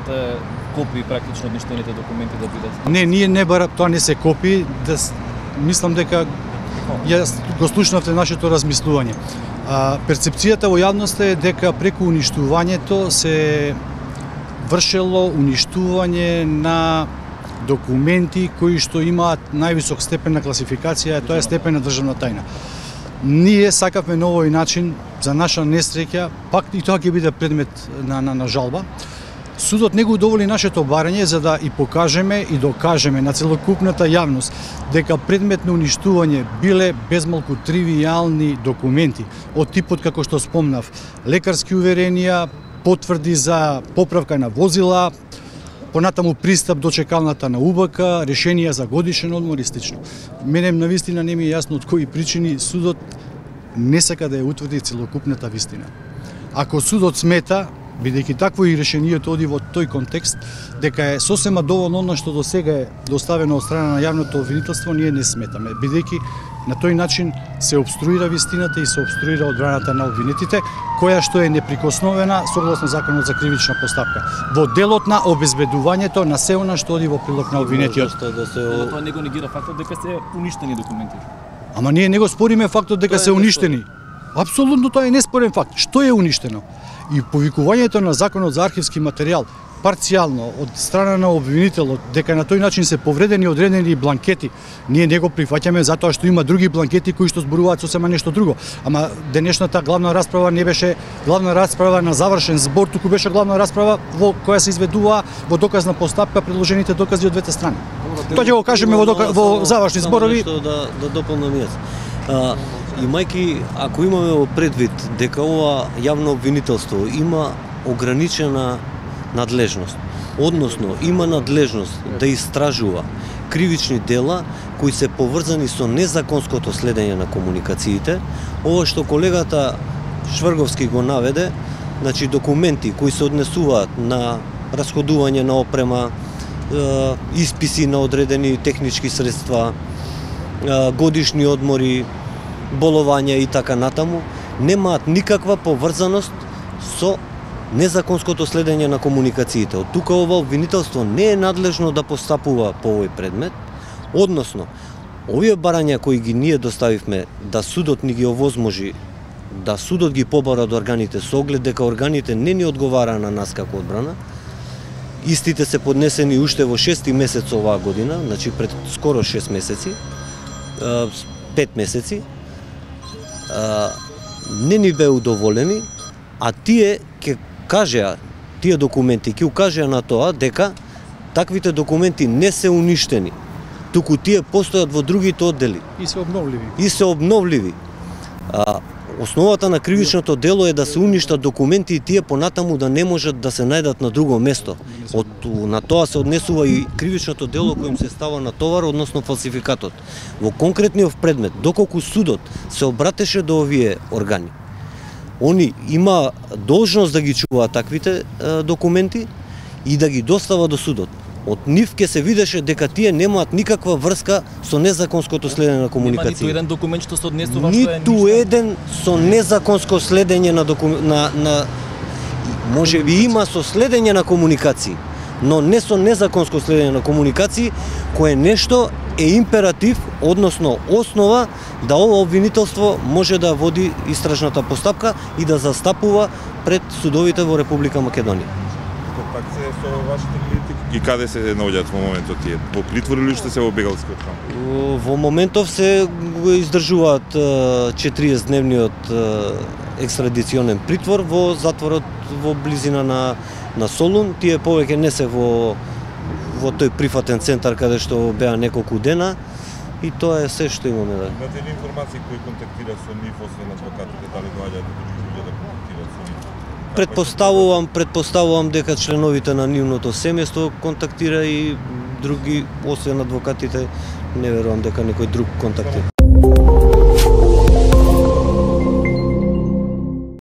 барате копии практично од ништените документи да бидат? Не, ние не бара, тоа не се копии, мислам дека ја го слушнавте нашето размислување. Перцепцијата во јавноста е дека преку уништувањето се вршело уништување на документи кои што имаат највисок степен на класификација, тоа е степен на државна тајна. Ние сакавме на овој начин, за наша несреќа, пак и тоа ќе биде предмет на жалба. Судот не го доволи нашето барање за да и покажеме и докажеме на целокупната јавност дека предмет на уништување биле безмалку тривијални документи од типот како што спомнав, лекарски уверенија, потврди за поправка на возила, понатаму пристап до чекалната на УБК, решенија за годишен одмор и слично. Мене навистина не ми е јасно од кои причини судот не сака да ја утврди целокупната вистина. Ако судот смета, бидејќи такво и решението оди во тој контекст, дека е сосема доволно она што до сега е доставено од страна на јавното обвинителство, ние не сметаме, бидејќи на тој начин се обструира вистината и се обструира одбраната на обвинетите, која што е неприкосновена согласно Законот за кривична постапка, во делот на обезбедувањето на се она што оди во прилог на обвинетиот. Тоа не го негира фактот дека се уништени документи. Ама ние не го спориме фактот дека се уништени. Апсолутно тоа е неспорен факт. Што е уништено? И повикувањето на Законот за архивски материјал парцијално од страна на обвинителот дека на тој начин се повредени одредени бланкети, ние не го прифаќаме затоа што има други бланкети кои што зборуваат сосема нешто друго. Ама денешната главна расправа не беше главна расправа на завршен збор, туку беше главна расправа во која се изведува во доказна постапка предложените докази од двете страни. Тоа ќе го кажеме во завршни зборови. Да дополнам јас. Имајќи, ако имаме во предвид дека ова јавно обвинителство има ограничена надлежност, односно има надлежност да истражува кривични дела кои се поврзани со незаконското следење на комуникациите, ова што колегата Шврговски го наведе, значи документи кои се однесуваат на расходување на опрема, исписи на одредени технички средства, годишни одмори, боловања и така натаму, немаат никаква поврзаност со незаконското следење на комуникациите. Од тука ова обвинителство не е надлежно да постапува по овој предмет, односно, овие барања кои ги ние доставивме да судот ни ги овозможи, да судот ги побара од органите со оглед дека органите не ни одговара на нас како одбрана, истите се поднесени уште во 6 месец оваа година, значи пред скоро 6 месеци, 5 месеци, не ни бе удоволени, а тие ќе кажеа, тие документи ќе укажеа на тоа дека таквите документи не се уништени, туку тие постојат во другите оддели. И се обновливи. Основата на кривичното дело е да се уништат документи и тие понатаму да не можат да се најдат на друго место. На тоа се однесува и кривичното дело коим се става на товар, односно фалсификатот. Во конкретниот предмет, доколку судот се обратеше до овие органи, они има должност да ги чуваат таквите документи и да ги достава до судот. Од нив ќе се видеше дека тие немаат никаква врска со незаконското следење на комуникација. Нема ниту еден документ што се однесува ниту еден со незаконско следење на може би има со следење на комуникации, но не со незаконско следење на комуникации, кое нешто е императив, односно основа да ова обвинителство може да води истражната постапка и да застапува пред судовите во Република Македонија. Пак се со вашите критики и каде се наоѓаат во моментот тие? Во притвор или уште се во бегалски камп? Во моментов се го издржуваат 40-дневниот екстрадиционен притвор во затворот во близина на Солун. Тие повеќе не се во тој прифатен центар каде што беа неколку дена и тоа е се што имаме. Имате ли информации кои контактира со нив освен адвокатите, дали доаѓаат луѓе да контактираат со нив? Предпоставувам дека членовите на нивното семејство контактира и други, освен адвокатите, не верувам дека некој друг контактира.